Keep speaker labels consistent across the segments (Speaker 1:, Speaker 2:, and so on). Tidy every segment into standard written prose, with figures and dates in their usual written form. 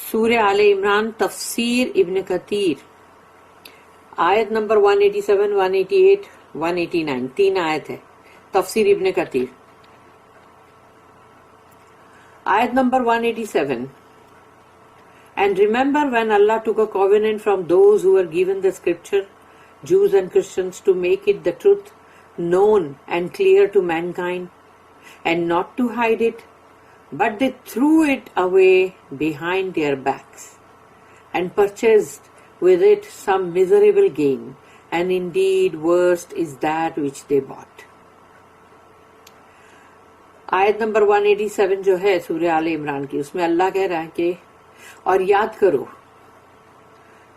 Speaker 1: سورہ آل عمران تفسیر ابن کثیر آیت نمبر 187 188 189 تین آیت ہے. تفسیر ابن کثیر آیت number 187. And remember when Allah took a covenant from those who were given the scripture, Jews and Christians, to make it the truth known and clear to mankind, and not to hide it, but they threw it away behind their backs, and purchased with it some miserable gain, and indeed worst is that which they bought. آیت number 187 جو ہے سورہ آل عمران کی، اس میں اللہ کہہ رہا ہے کہ اور یاد کرو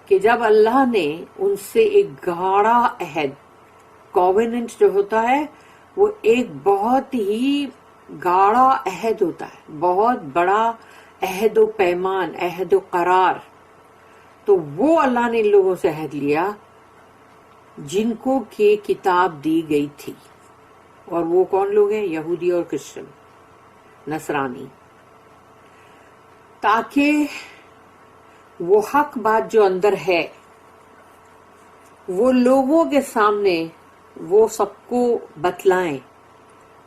Speaker 1: کہ جب اللہ نے ان سے ایک گاڑھا عہد، کووننٹ جو ہوتا ہے وہ ایک بہت ہی گاڑھا عہد ہوتا ہے، بہت بڑا عہد و پیمان، عہد و قرار، تو وہ اللہ نے ان لوگوں سے عہد لیا جن کو کہ کتاب دی گئی تھی. اور وہ کون لوگ ہیں؟ یہودی اور کرسچن، نصرانی، تاکہ وہ حق بات جو اندر ہے وہ لوگوں کے سامنے وہ سب کو بتلائیں،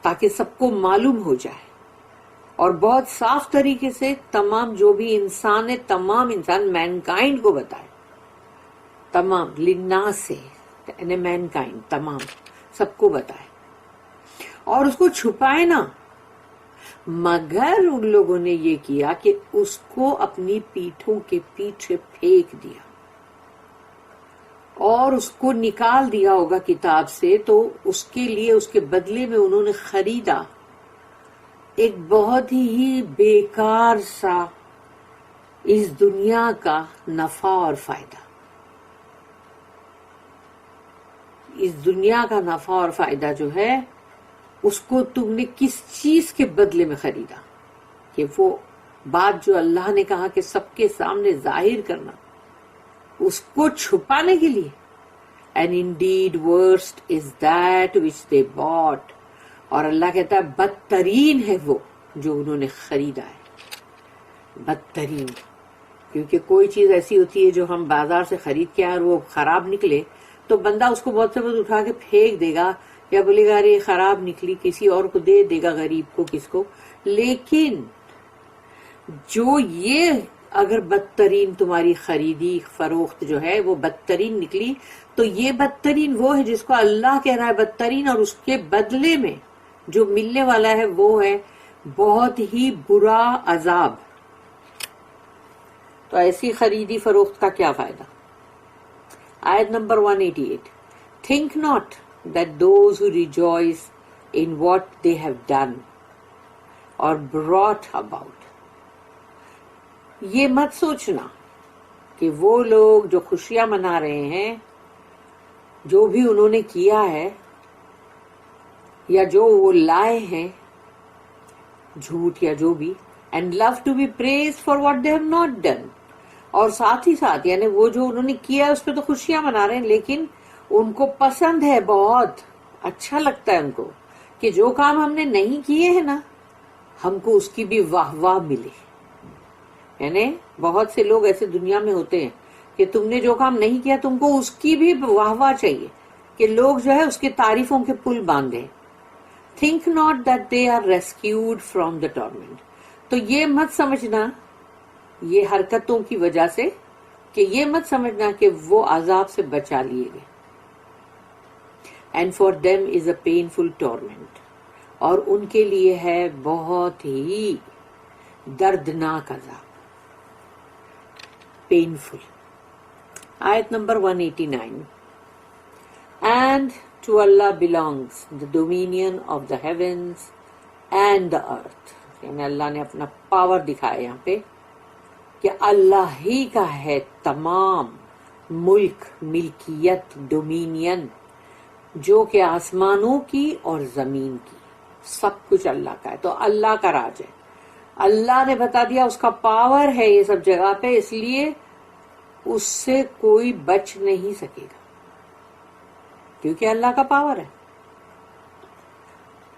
Speaker 1: تاکہ سب کو معلوم ہو جائے، اور بہت صاف طریقے سے تمام جو بھی انسان ہے، تمام انسان مینکائنڈ کو بتائے، تمام للناس سے یعنی مینکائنڈ تمام سب کو بتائے، اور اس کو چھپائے نہ، مگر ان لوگوں نے یہ کیا کہ اس کو اپنی پیٹھوں کے پیچھے پھینک دیا اور اس کو نکال دیا ہوگا کتاب سے. تو اس کے لیے اس کے بدلے میں انہوں نے خریدا ایک بہت ہی بیکار سا اس دنیا کا نفع اور فائدہ. اس دنیا کا نفع اور فائدہ جو ہے اس کو تم نے کس چیز کے بدلے میں خریدا؟ کہ وہ بات جو اللہ نے کہا کہ سب کے سامنے ظاہر کرنا، اس کو چھپانے کے لیے. And indeed worst is that which they bought. اور اللہ کہتا ہے بدترین ہے وہ جو انہوں نے خریدا ہے، بدترین. کیونکہ کوئی چیز ایسی ہوتی ہے جو ہم بازار سے خرید کے اور وہ خراب نکلے تو بندہ اس کو بہت سے بہت اٹھا کے پھینک دے گا، یا بولے گا ارے خراب نکلی، کسی اور کو دے دے گا، غریب کو، کس کو. لیکن جو یہ اگر بدترین تمہاری خریدی فروخت جو ہے وہ بدترین نکلی، تو یہ بدترین وہ ہے جس کو اللہ کہہ رہا ہے بدترین، اور اس کے بدلے میں جو ملنے والا ہے وہ ہے بہت ہی برا عذاب. تو ایسی خریدی فروخت کا کیا فائدہ؟ آیت number 188. Think not that those who rejoice in what they have done or brought about. یہ مت سوچنا کہ وہ لوگ جو خوشیاں منا رہے ہیں جو بھی انہوں نے کیا ہے یا جو وہ لائے ہیں جھوٹ یا جو بھی، and love to be praised for what they have not done. اور ساتھ ہی ساتھ یعنی وہ جو انہوں نے کیا اس پہ تو خوشیاں منا رہے ہیں، لیکن ان کو پسند ہے، بہت اچھا لگتا ہے ان کو کہ جو کام ہم نے نہیں کیے ہیں نا ہم کو اس کی بھی واہ واہ ملے. یعنی بہت سے لوگ ایسے دنیا میں ہوتے ہیں کہ تم نے جو کام نہیں کیا تم کو اس کی بھی واہ واہ چاہیے، کہ لوگ جو ہے اس کے تعریفوں کے پل باندھیں. Think not that they are rescued from the torment. تو یہ مت سمجھنا یہ حرکتوں کی وجہ سے، کہ یہ مت سمجھنا کہ وہ عذاب سے بچا لیے گئے. And for them is a painful torment. اور ان کے لیے ہے بہت ہی دردناک عذاب. پینفل. آیت number 189. And to Allah belongs the dominion of the heavens and the earth. یعنی اللہ نے اپنا پاور دکھایا یہاں پہ کہ اللہ ہی کا ہے تمام ملک، ملکیت، ڈومینین، جو کہ آسمانوں کی اور زمین کی، سب کچھ اللہ کا ہے. تو اللہ کا راج ہے، اللہ نے بتا دیا اس کا پاور ہے یہ سب جگہ پہ، اس لیے اس سے کوئی بچ نہیں سکے گا، کیونکہ اللہ کا پاور ہے.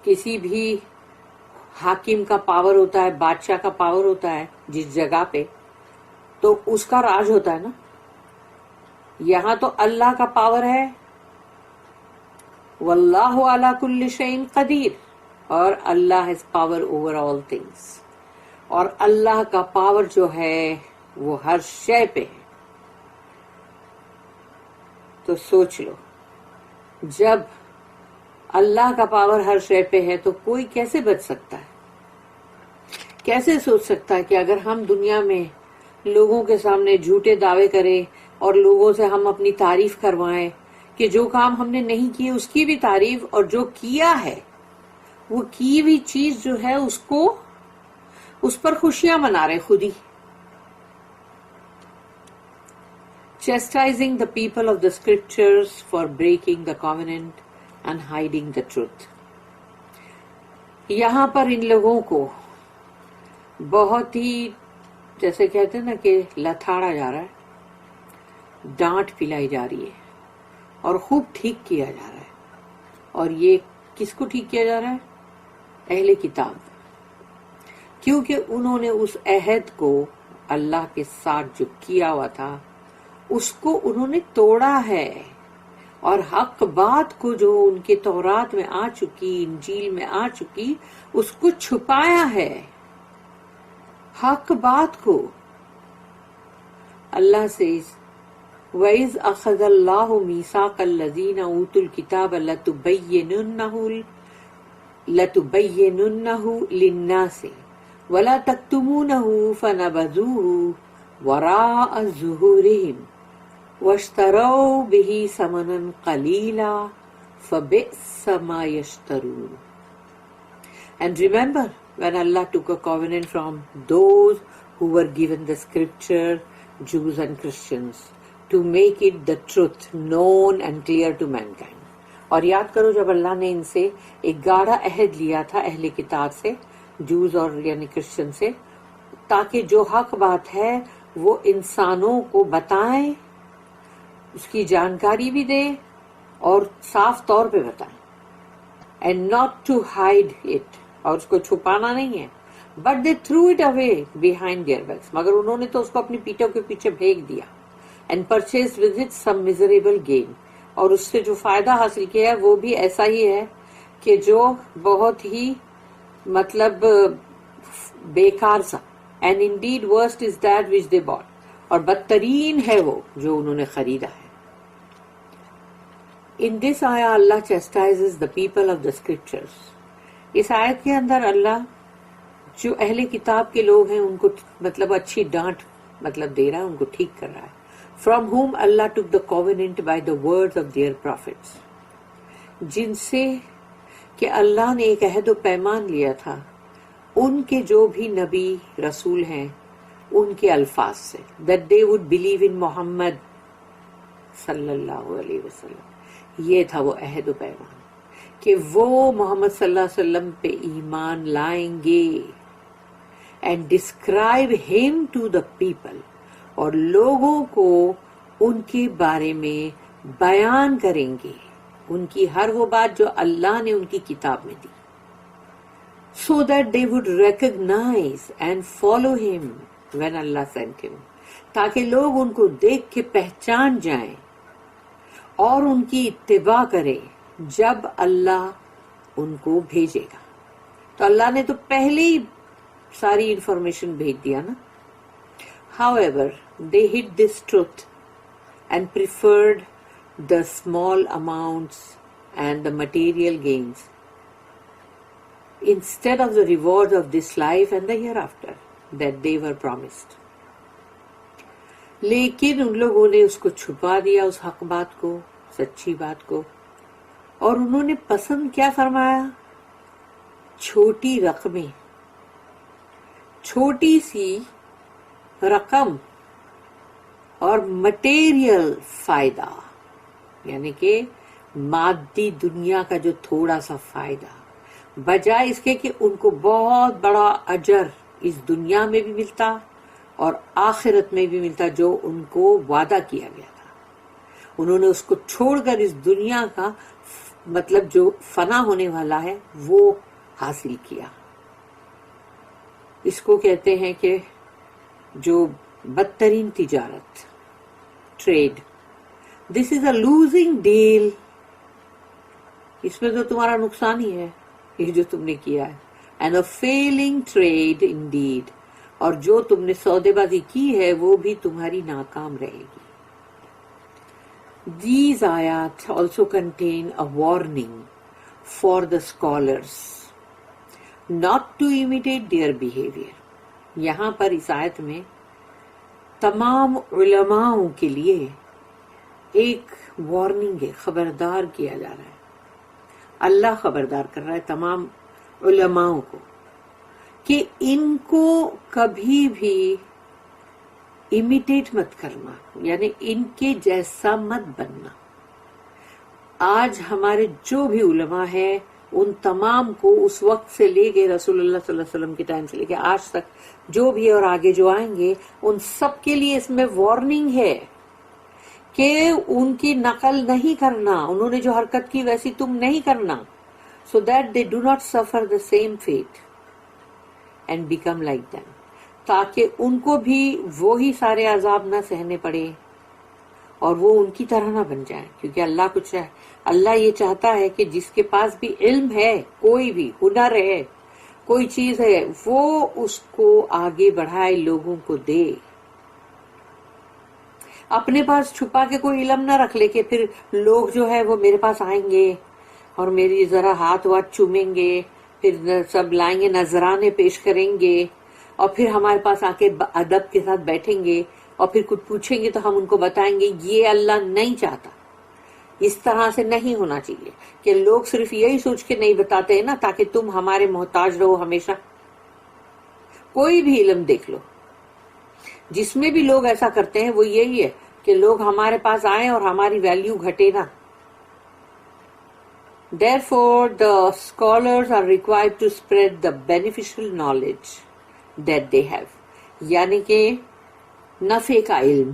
Speaker 1: کسی بھی حاکم کا پاور ہوتا ہے، بادشاہ کا پاور ہوتا ہے جس جگہ پہ، تو اس کا راج ہوتا ہے نا. یہاں تو اللہ کا پاور ہے, واللہ علی کل شیء قدیر, اور اللہ has power over all things, اور اللہ کا پاور جو ہے وہ ہر شے پہ ہے. تو سوچ لو, جب اللہ کا پاور ہر شے پہ ہے تو کوئی کیسے بچ سکتا ہے؟ کیسے سوچ سکتا ہے کہ اگر ہم دنیا میں لوگوں کے سامنے جھوٹے دعوے کریں اور لوگوں سے ہم اپنی تعریف کروائیں کہ جو کام ہم نے نہیں کیے اس کی بھی تعریف, اور جو کیا ہے وہ کی ہوئی چیز جو ہے اس پر خوشیاں منا رہے خود ہی. Chastising the people of the scriptures for breaking the covenant and hiding the truth. یہاں پر ان لوگوں کو بہت ہی جیسے کہتے ہیں نا کہ لتھاڑا جا رہا ہے, ڈانٹ پلائی جا رہی ہے اور خوب ٹھیک کیا جا رہا ہے. اور یہ کس کو ٹھیک کیا جا رہا ہے؟ اہل کتاب, کیونکہ انہوں نے اس عہد کو اللہ کے ساتھ جو کیا ہوا تھا اس کو انہوں نے توڑا ہے, اور حق بات کو جو ان کے تورات میں آ چکی, انجیل میں آ چکی, اس کو چھپایا ہے. حق بات کو اللہ سے وَإِذْ أَخَذَ اللَّهُ مِيثَاقَ الَّذِينَ أُوتُوا الْكِتَابَ لَتُبَيِّنُنَّهُ لِلنَّاسِ وَلَا تَكْتُمُونَهُ فَنَبَذُوهُ وَرَاءَ ظُهُورِهِمْ وَاشْتَرَوْا بِهِ ثَمَنًا قَلِيلًا فَبِئْسَ مَا يَشْتَرُونَ. And remember when Allah took a covenant from those who were given the scripture, Jews and Christians, to make it the truth known and clear to mankind. اور یاد کرو جب اللہ نے ان سے ایک گاڑھا عہد لیا تھا اہل کتاب سے, جوز اور یعنی کرسچن سے, تاکہ جو حق بات ہے وہ انسانوں کو بتائیں, اس کی جانکاری بھی دیں اور صاف طور پہ بتائیں, and not to hide it, اور اس کو چھپانا نہیں ہے. But they threw it away behind their backs, مگر انہوں نے تو اس کو اپنی پیٹھوں کے پیچھے پھینک دیا. And purchased with it some miserable gain, اور اس سے جو فائدہ حاصل کیا ہے وہ بھی ایسا ہی ہے کہ جو بہت ہی مطلب بیکار سا. And indeed worst is that which they bought, اور بدترین ہے وہ جو انہوں نے خریدا ہے. In this ayah Allah chastises the people of the scriptures. اس آیت کے اندر اللہ جو اہل کتاب کے لوگ ہیں ان کو مطلب اچھی ڈانٹ مطلب دے رہا ہے, ان کو ٹھیک کر رہا ہے. From whom Allah took the covenant by the words of their prophets, جن سے کہ اللہ نے ایک عہد و پیمان لیا تھا ان کے جو بھی نبی رسول ہیں ان کے الفاظ سے, that they would believe in Muhammad صلی اللہ علیہ وسلم. یہ تھا وہ عہد و پیمان کہ وہ محمد صلی اللہ علیہ وسلم پہ ایمان لائیں گے, and describe him to the people, اور لوگوں کو ان کے بارے میں بیان کریں گے ان کی ہر وہ بات جو اللہ نے ان کی کتاب میں دی. So that they would recognize and follow him when Allah sent him, تاکہ لوگ ان کو دیکھ کے پہچان جائیں اور ان کی اتباع کریں جب اللہ ان کو بھیجے گا. تو اللہ نے تو پہلے ہی ساری انفارمیشن بھیج دیا نا. However, they hid this truth and preferred the small amounts and the material gains instead of the rewards of this life and the hereafter that they were promised. لیکن ان لوگوں نے اس کو چھپا دیا, اس حق بات کو, سچی بات کو, اور انہوں نے پسند کیا فرمایا؟ چھوٹی رقمیں, چھوٹی سی رقم اور مٹیریل فائدہ, یعنی کہ مادی دنیا کا جو تھوڑا سا فائدہ, بجائے اس کے کہ ان کو بہت بڑا اجر اس دنیا میں بھی ملتا اور آخرت میں بھی ملتا جو ان کو وعدہ کیا گیا تھا. انہوں نے اس کو چھوڑ کر اس دنیا کا مطلب جو فنا ہونے والا ہے وہ حاصل کیا. اس کو کہتے ہیں کہ جو بدترین تجارت، trade. This is a losing deal. اس میں تو تمہارا نقصان ہی ہے یہ جو تم نے کیا ہے. And a feeling trade indeed. اور جو تم نے سودے بازی کی ہے وہ بھی تمہاری ناکام رہے گی. These ayat also contain a warning for the scholars not to imitate their behavior. یہاں پر اس آیت میں تمام علماءوں کے لیے ایک وارننگ ہے، خبردار کیا جا رہا ہے. اللہ خبردار کر رہا ہے تمام علماءوں کو کہ ان کو کبھی بھی امیٹیٹ مت کرنا، یعنی ان کے جیسا مت بننا. آج ہمارے جو بھی علماء ہیں ان تمام کو اس وقت سے لے کے رسول اللہ صلی اللہ علیہ وسلم کے ٹائم سے لے کے آج تک جو بھی اور آگے جو آئیں گے ان سب کے لیے اس میں وارننگ ہے کہ ان کی نقل نہیں کرنا. انہوں نے جو حرکت کی ویسی تم نہیں کرنا. so that they do not suffer the same fate and become like them. تاکہ ان کو بھی وہی سارے عذاب نہ سہنے پڑے اور وہ ان کی طرح نہ بن جائیں. کیونکہ اللہ کچھ ہے، اللہ یہ چاہتا ہے کہ جس کے پاس بھی علم ہے، کوئی بھی ہنر ہے، کوئی چیز ہے، وہ اس کو آگے بڑھائے، لوگوں کو دے. اپنے پاس چھپا کے کوئی علم نہ رکھ لے کہ پھر لوگ جو ہے وہ میرے پاس آئیں گے اور میری ذرا ہاتھ واتھ چومیں گے، پھر سب لائیں گے، نذرانے پیش کریں گے، اور پھر ہمارے پاس آ کے ادب کے ساتھ بیٹھیں گے اور پھر کچھ پوچھیں گے تو ہم ان کو بتائیں گے یہ اللہ نہیں چاہتا. اس طرح سے نہیں ہونا چاہیے کہ لوگ صرف یہی سوچ کے نہیں بتاتے ہیں نا تاکہ تم ہمارے محتاج رہو ہمیشہ. کوئی بھی علم دیکھ لو، جس میں بھی لوگ ایسا کرتے ہیں وہ یہی ہے کہ لوگ ہمارے پاس آئیں اور ہماری ویلیو گھٹے نا. Therefore, the scholars are required to spread the beneficial knowledge that they have. یعنی کہ نفع کا علم.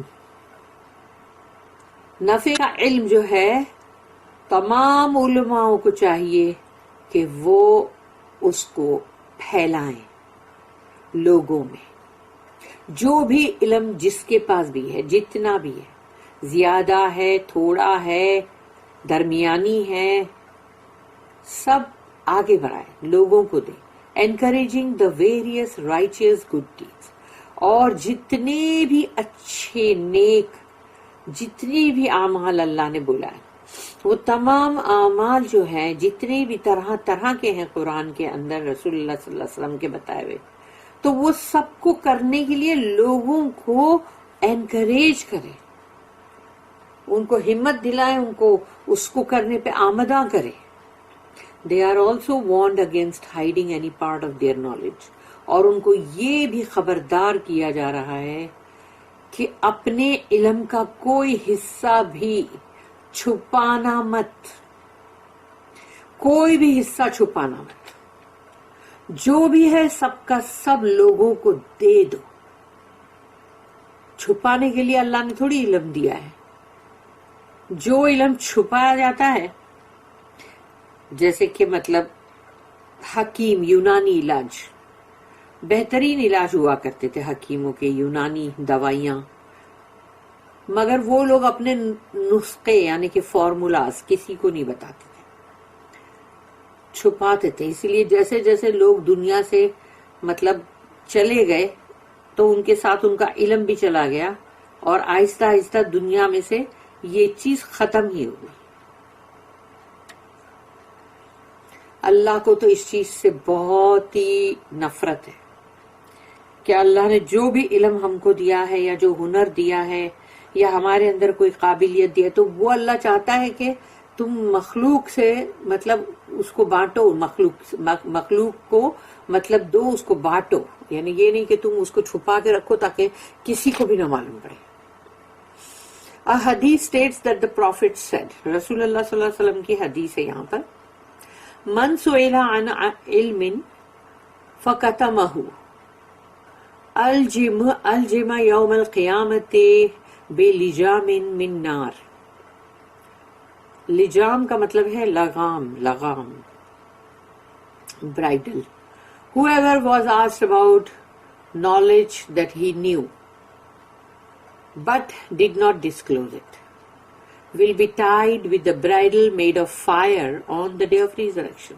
Speaker 1: نفع کا علم جو ہے تمام علماؤں کو چاہیے کہ وہ اس کو پھیلائیں لوگوں میں. جو بھی علم جس کے پاس بھی ہے، جتنا بھی ہے، زیادہ ہے، تھوڑا ہے، درمیانی ہے، سب آگے بڑھائے، لوگوں کو دے. encouraging the various righteous good deeds. اور جتنے بھی اچھے نیک، جتنی بھی اعمال اللہ نے بولا ہے وہ تمام اعمال جو ہیں جتنے بھی طرح طرح کے ہیں قرآن کے اندر رسول اللہ صلی اللہ علیہ وسلم کے بتائے ہوئے، تو وہ سب کو کرنے کے لیے لوگوں کو انکریج کرے، ان کو ہمت دلائے، ان کو اس کو کرنے پہ آمدہ کرے. They are also warned against hiding any part of their knowledge. اور ان کو یہ بھی خبردار کیا جا رہا ہے کہ اپنے علم کا کوئی حصہ بھی چھپانا مت، کوئی بھی حصہ چھپانا مت. جو بھی ہے سب کا سب لوگوں کو دے دو. چھپانے کے لیے اللہ نے تھوڑی علم دیا ہے. جو علم چھپایا جاتا ہے، جیسے کہ مطلب حکیم، یونانی علاج، بہترین علاج ہوا کرتے تھے حکیموں کے، یونانی دوائیاں، مگر وہ لوگ اپنے نسخے یعنی کہ فارمولاز کسی کو نہیں بتاتے تھے، چھپاتے تھے. اسی لیے جیسے جیسے لوگ دنیا سے مطلب چلے گئے تو ان کے ساتھ ان کا علم بھی چلا گیا اور آہستہ آہستہ دنیا میں سے یہ چیز ختم ہی ہو گئی. اللہ کو تو اس چیز سے بہت ہی نفرت ہے کہ اللہ نے جو بھی علم ہم کو دیا ہے یا جو ہنر دیا ہے یا ہمارے اندر کوئی قابلیت دی ہے تو وہ اللہ چاہتا ہے کہ تم مخلوق سے مطلب اس کو بانٹو، مخلوق کو مطلب دو، اس کو بانٹو. یعنی یہ نہیں کہ تم اس کو چھپا کے رکھو تاکہ کسی کو بھی نہ معلوم پڑے. A hadith states that the Prophet said, رسول اللہ صلی اللہ علیہ وسلم کی حدیث ہے یہاں پر، من سئل عن علم فکتمہ الجم یوم القیامت بلجام من نار. لجام کا مطلب ہے لگام، لگام، bridle. Whoever was asked about knowledge that he knew but did not disclose it, will be tied with the bridle made of fire on the day of resurrection.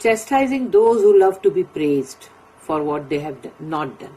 Speaker 1: Chastising those who love to be praised for what they have not done.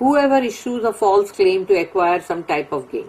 Speaker 1: Whoever issues a false claim to acquire some type of gain,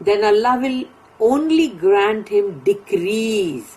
Speaker 1: then Allah will only grant him decrease.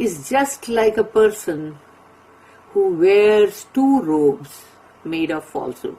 Speaker 1: is just like a person who wears two robes made of falsehood.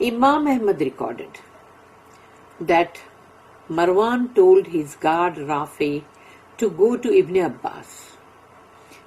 Speaker 1: Imam Ahmad recorded that Marwan told his guard Rafi to go to Ibn Abbas.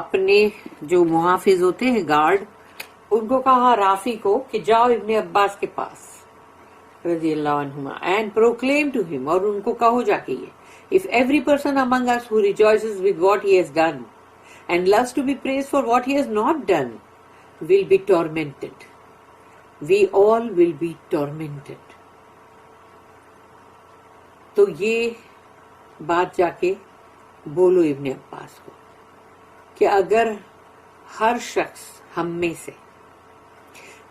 Speaker 1: اپنے جو محافظ ہوتے ہیں guard ان کو کہا رافی کو کہ جاؤ ابن عباس کے پاس رضی اللہ عنہما اینڈ پروکلیم ٹو ہم، اور ان کو کہو جا کے یہ if every person among us who rejoices with what he has done and loves to be praised for what he has not done will be tormented. We all will be tormented. تو یہ بات جا کے بولو ابن عباس کو کہ اگر ہر شخص ہم میں سے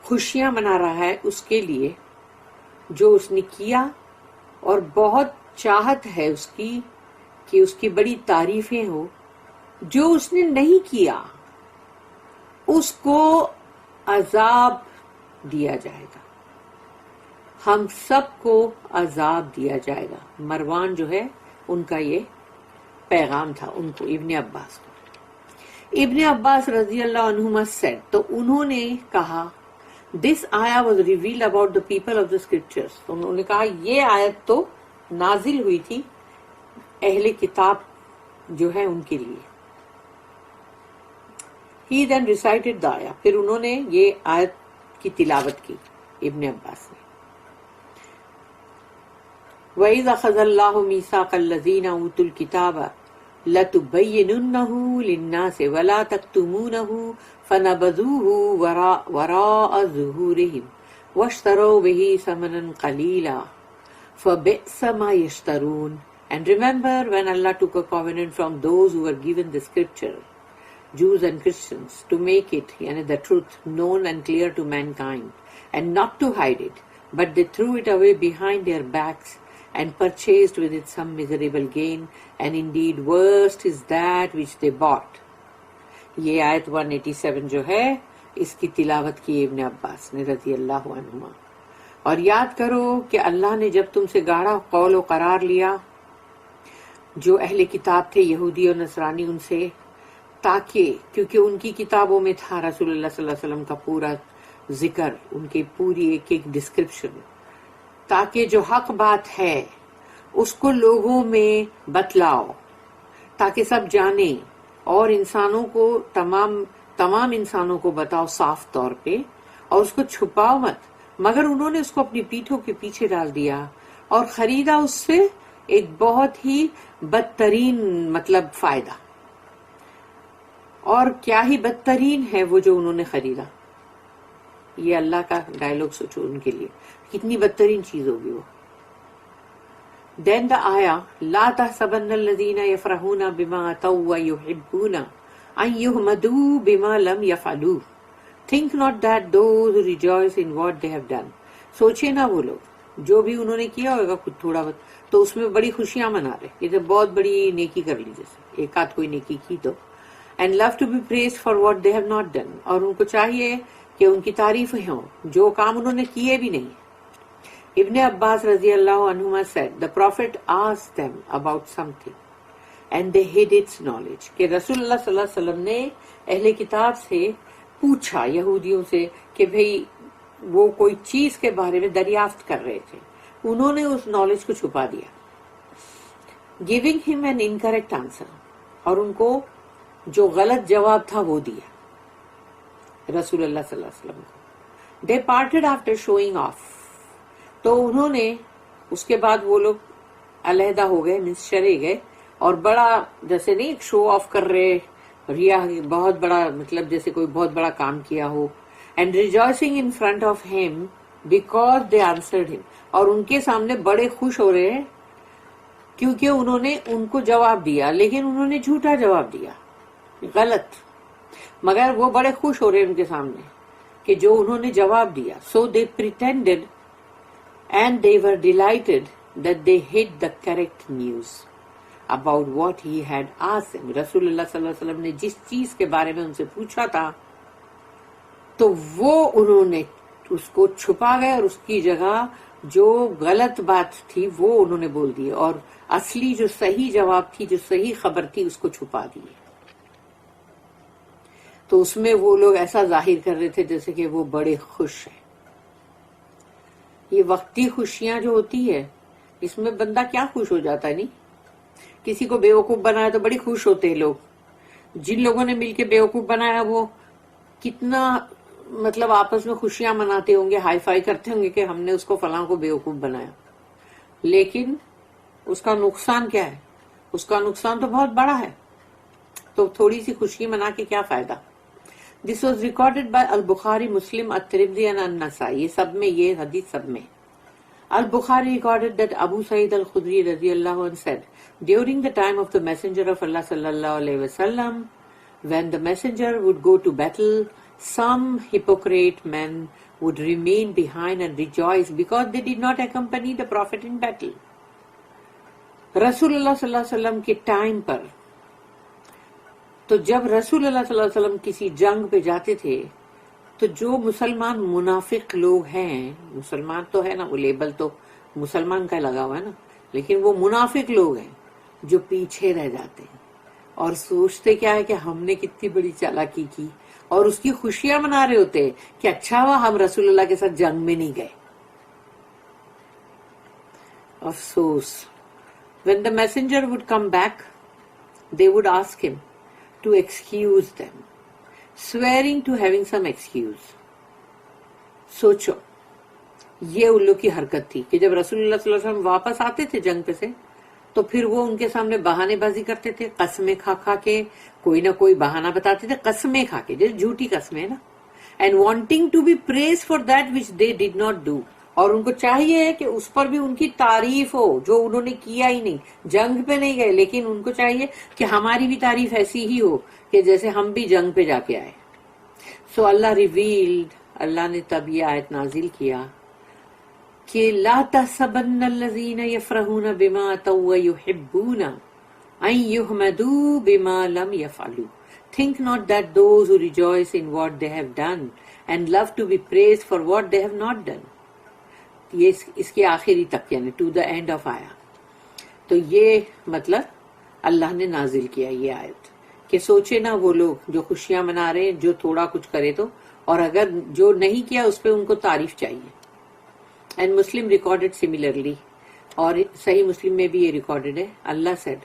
Speaker 1: خوشیاں منا رہا ہے اس کے لیے جو اس نے کیا اور بہت چاہت ہے اس کی کہ اس کی بڑی تعریفیں ہو، جو اس نے نہیں کیا اس کو عذاب دیا جائے گا، ہم سب کو عذاب دیا جائے گا۔ مروان جو ہے ان کا یہ پیغام تھا ان کو، ابن عباس کو۔ ابن عباس رضی اللہ عنہما said، تو انہوں نے کہا this ayah was revealed about the people of the scriptures، انہوں نے کہا یہ آیت تو نازل ہوئی تھی اہل کتاب جو ہے ان کے لیے۔ He then recited the ayah، پھر انہوں نے یہ آیت کی تلاوت کی ابن عباس نے۔ وَإِذْ أَخَذَ اللَّهُ مِيثَاقَ الَّذِينَ أُوتُوا الْكِتَابَ لَتُبَيِّنُنَّهُ لِلنَّاسِ وَلَا تَكْتُمُونَهُ فَنَبَذُوهُ وَرَاءَ ظُهُورِهِمْ وَاشْتَرَوْا بِهِ ثَمَنًا قَلِيلًا فَبِئْسَ مَا يَشْتَرُونَ۔ And remember when Allah took a covenant from those who were given the scripture, Jews and Christians, to make it, the truth, known and clear to mankind, and not to hide it, but they threw it away behind their backs and purchased with it some miserable gain, and indeed worst is that which they bought۔ یہ آیت 187 جو ہے اس کی تلاوت کی ابن عباس نے رضی اللہ عنہما۔ اور یاد کرو کہ اللہ نے جب تم سے گاڑھا قول و قرار لیا جو اہل کتاب تھے یہودی اور نصرانی ان سے، تاکہ کیونکہ ان کی کتابوں میں تھا رسول اللہ صلی اللہ علیہ وسلم کا پورا ذکر، ان کی پوری ایک ایک ڈسکرپشن، تاکہ جو حق بات ہے اس کو لوگوں میں بتلاؤ تاکہ سب جانیں، اور انسانوں کو تمام انسانوں کو بتاؤ صاف طور پہ، اور اس کو چھپاؤ مت۔ مگر انہوں نے اس کو اپنی پیٹھوں کے پیچھے ڈال دیا اور خریدا اس سے ایک بہت ہی بدترین فائدہ۔ اور کیا ہی بدترین ہے وہ جو انہوں نے خریدا، یہ اللہ کا ڈائلاگ سوچو ان کے لیے کتنی بدترین چیز ہوگی وہ۔ Then the ayah لا تحسبن الذين يفرحون بما أتوا ويحبون أن يحمدوا بما لم يفعلوا think not that those who rejoice in what they have done۔ سوچے نہ وہ لوگ جو بھی انہوں نے کیا ہوگا کچھ تھوڑا بہت تو اس میں بڑی خوشیاں منا رہے، یہ تو بہت بڑی نیکی کر لی، جیسے ایک آدھ کوئی نیکی کی تو and love to be praised for what they have not done، اور ان کو چاہیے کہ ان کی تعریفیں ہوں جو کام انہوں نے کیے بھی نہیں۔ ابن عباس رضی اللہ عنہما said the prophet asked them about something and they hid its knowledge، کہ رسول اللہ صلی اللہ علیہ وسلم نے اہل کتاب سے پوچھا، یہودیوں سے، کہ بھئی وہ کوئی چیز کے بارے میں دریافت کر رہے تھے، انہوں نے اس نالج کو چھپا دیا۔ giving him an incorrect answer، اور ان کو جو غلط جواب تھا وہ دیا رسول اللہ صلی اللہ علیہ وسلم کو۔ they parted after showing off، تو انہوں نے اس کے بعد وہ لوگ علیحدہ ہو گئے، مینس چلے گئے، اور بڑا جیسے نہیں شو آف کر رہے، ریا بہت بڑا جیسے کوئی بہت بڑا کام کیا ہو۔ And rejoicing in front of him because they answered ہم، اور ان کے سامنے بڑے خوش ہو رہے ہیں کیونکہ انہوں نے ان کو جواب دیا، لیکن انہوں نے جھوٹا جواب دیا، غلط، مگر وہ بڑے خوش ہو رہے ان کے سامنے کہ جو انہوں نے جواب دیا۔ سو دے پریٹینڈڈ and they were delighted that they hid the correct news about what he had asked them۔ رسول اللہ صلی اللہ علیہ وسلم نے جس چیز کے بارے میں ان سے پوچھا تھا تو وہ انہوں نے اس کو چھپا گئے، اور اس کی جگہ جو غلط بات تھی وہ انہوں نے بول دی، اور اصلی جو صحیح جواب تھی، جو صحیح خبر تھی، اس کو چھپا دیے۔ تو اس میں وہ لوگ ایسا ظاہر کر رہے تھے جیسے کہ وہ بڑے خوش ہیں۔ یہ وقتی خوشیاں جو ہوتی ہے اس میں بندہ کیا خوش ہو جاتا ہے، نہیں؟ کسی کو بیوقوف بنایا تو بڑی خوش ہوتے ہیں لوگ، جن لوگوں نے مل کے بیوقوف بنایا وہ کتنا مطلب آپس میں خوشیاں مناتے ہوں گے، ہائی فائی کرتے ہوں گے کہ ہم نے اس کو فلاں کو بیوقوف بنایا، لیکن اس کا نقصان کیا ہے؟ اس کا نقصان تو بہت بڑا ہے، تو تھوڑی سی خوشی منا کے کیا فائدہ؟ This was recorded by al Bukhari, Muslim, al Tirmidhi and al Nasai, یہ سب میں، یہ حدیث سب میں. Al-Bukhari recorded that Abu Sa'id al-Khudri radiyallahu anhu said, during the time of the Messenger of Allah sallallahu alayhi wasallam, when the Messenger would go to battle, some hypocrite men would remain behind and rejoice because they did not accompany the Prophet in battle. رسول اللہ صلی اللہ علیہ وسلم کے time پر، تو جب رسول اللہ صلی اللہ علیہ وسلم کسی جنگ پہ جاتے تھے تو جو مسلمان منافق لوگ ہیں، مسلمان تو ہے نا، وہ لیبل تو مسلمان کا لگا ہوا ہے نا، لیکن وہ منافق لوگ ہیں جو پیچھے رہ جاتے ہیں اور سوچتے کیا ہے کہ ہم نے کتنی بڑی چالاکی کی، اور اس کی خوشیاں منا رہے ہوتے کہ اچھا ہوا ہم رسول اللہ کے ساتھ جنگ میں نہیں گئے. افسوس. When the messenger would come back, they would ask him to excuse them, swearing to having some excuse. سوچو، یہ ان لوگ کی حرکت تھی کہ جب رسول اللہ صلی اللہ علیہ وسلم واپس آتے تھے جنگ پہ سے تو پھر وہ ان کے سامنے بہانے بازی کرتے تھے، قسمیں کھا کھا کے کوئی نہ کوئی بہانہ بتاتے تھے، قسمیں کھا کے، جیسے جھوٹی قسمیں نا. And wanting to be praise for that which they did not do, اور ان کو چاہیے کہ اس پر بھی ان کی تعریف ہو جو انہوں نے کیا ہی نہیں، جنگ پہ نہیں گئے، لیکن ان کو چاہیے کہ ہماری بھی تعریف ایسی ہی ہو کہ جیسے ہم بھی جنگ پہ جا کے آئے. سو اللہ ریویلڈ، اللہ نے تب یہ آیت نازل کیا کہ لا تحسبن الذین یفرحون بما اتوا ویحبون ان یحمدوا بما لم یفعلوا. Think not that those who rejoice in what they have done and love to be praised for what they have not done. یہ اس کے آخری تک، یعنی ٹو دا اینڈ آف آیا. تو یہ مطلب اللہ نے نازل کیا یہ آیت کہ سوچے نا وہ لوگ جو خوشیاں منا رہے ہیں، جو تھوڑا کچھ کرے تو، اور اگر جو نہیں کیا اس پہ ان کو تعریف چاہیے. اینڈ مسلم ریکارڈڈ سملرلی، اور صحیح مسلم میں بھی یہ ریکارڈڈ ہے. اللہ سیڈ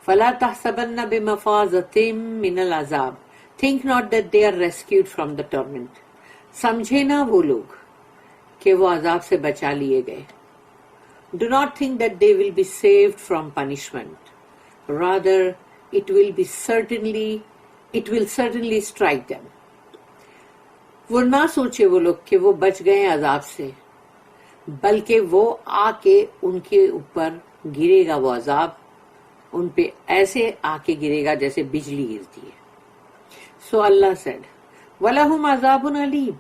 Speaker 1: فَلَا تَحْسَبَنَّ بِمَفَازَةٍ مِّنَ الْعَذَابِ Think not that they are rescued from the torment. سمجھے نا وہ لوگ کہ وہ عذاب سے بچا لیے گئے. Do not think that they will be saved from punishment. Rather, it will certainly strike them. وہ نہ سوچے وہ لوگ کہ وہ بچ گئے عذاب سے، بلکہ وہ آ کے ان کے اوپر گرے گا، وہ عذاب ان پہ ایسے آ کے گرے گا جیسے بجلی گرتی ہے. So Allah said, وَلَهُمْ عَذَابٌ أَلِيمٌ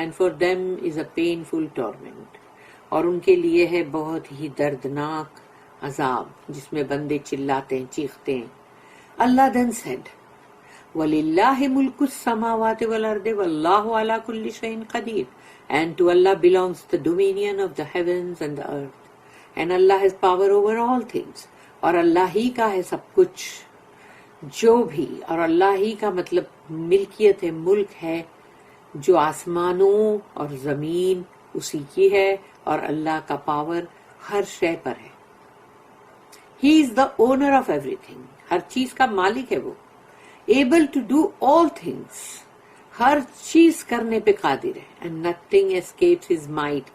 Speaker 1: And for them is a painful torment. اور ان کے لیے ہے بہت ہی دردناک عذاب جس میں بندے چلاتے ہیں، چیختے ہیں. اللہ then said, وَلِلَّهِ مُلْكُ السَّمَاوَاتِ وَالْأَرْضِ وَاللَّهُ عَلَى كُلِّ شَيْءٍ قَدِيرٌ And to Allah belongs the dominion of the heavens and the earth. And Allah has power over all things. اور اللہ ہی کا ہے سب کچھ جو بھی، اور اللہ ہی کا مطلب ملکیت ہے، ملک ہے، جو آسمانوں اور زمین اسی کی ہے، اور اللہ کا پاور ہر شے پر ہے. He is the owner of everything. ہر چیز کا مالک ہے وہ. Able to do all things. ہر چیز کرنے پہ قادر ہے. And nothing escapes his might.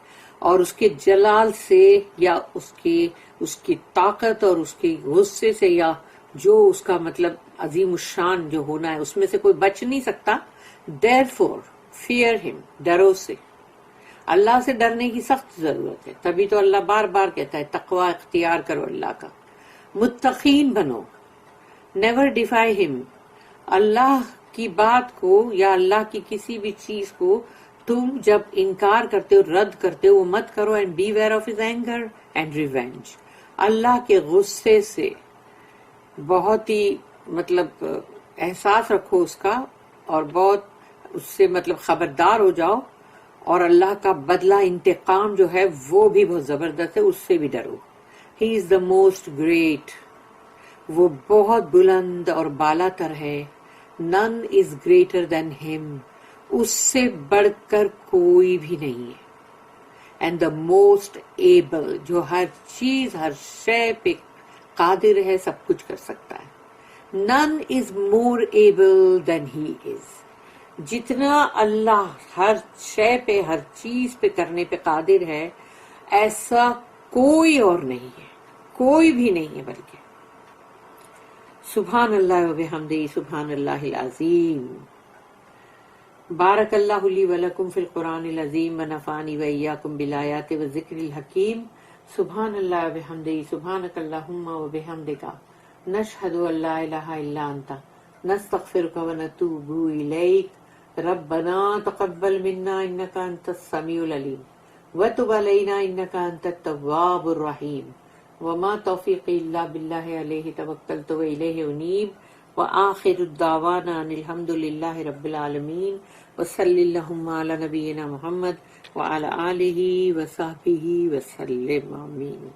Speaker 1: اور اس کے جلال سے یا اس کی طاقت اور اس کے غصے سے یا جو اس کا مطلب عظیم الشان جو ہونا ہے اس میں سے کوئی بچ نہیں سکتا. Therefore, fear him. ڈرو سے. اللہ سے ڈرنے کی سخت ضرورت ہے. تبھی تو اللہ بار بار کہتا ہے تقوی اختیار کرو اللہ کا، متقین بنو. Never defy him. اللہ کی بات کو یا اللہ کی کسی بھی چیز کو تم جب انکار کرتے ہو، رد کرتے ہو، مت کرو. And be aware of his anger and revenge. اللہ کے غصے سے بہت ہی مطلب احساس رکھو اس کا، اور بہت اس سے مطلب خبردار ہو جاؤ. اور اللہ کا بدلہ انتقام جو ہے وہ بھی بہت زبردست ہے، اس سے بھی ڈرو. ہی از دا موسٹ گریٹ. وہ بہت بلند اور بالا تر ہے. نن از گریٹر دین ہم. اس سے بڑھ کر کوئی بھی نہیں ہے. And the most able. جو ہر چیز ہر شے پہ قادر ہے، سب کچھ کر سکتا ہے. none is more able than he is. جتنا اللہ ہر شے پہ ہر چیز پہ کرنے پہ قادر ہے ایسا کوئی اور نہیں ہے، کوئی بھی نہیں ہے بلکہ. سبحان اللہ و بحمدہ سبحان اللہ العظیم. بارک اللہ لی ولکم فی القرآن العظیم ونفعنی وإیاکم بالآیات والذکر الحکیم. سبحان اللہ و بحمدہ سبحانک اللہم و بحمدک نشہد ان لا الہ الا انت نستغفرک ونتوب الیک. ربنا تقبل منا انک انت السمیع العلیم وتب علینا انک انت التواب الرحیم. وما توفیقی الا باللہ علیہ توکلت والیہ انیب. وآخر الدعوانا ان الحمد للہ رب العالمین. وصلی اللہم علی نبینا محمد وعلی آلہ وصحبہ وسلم. آمین.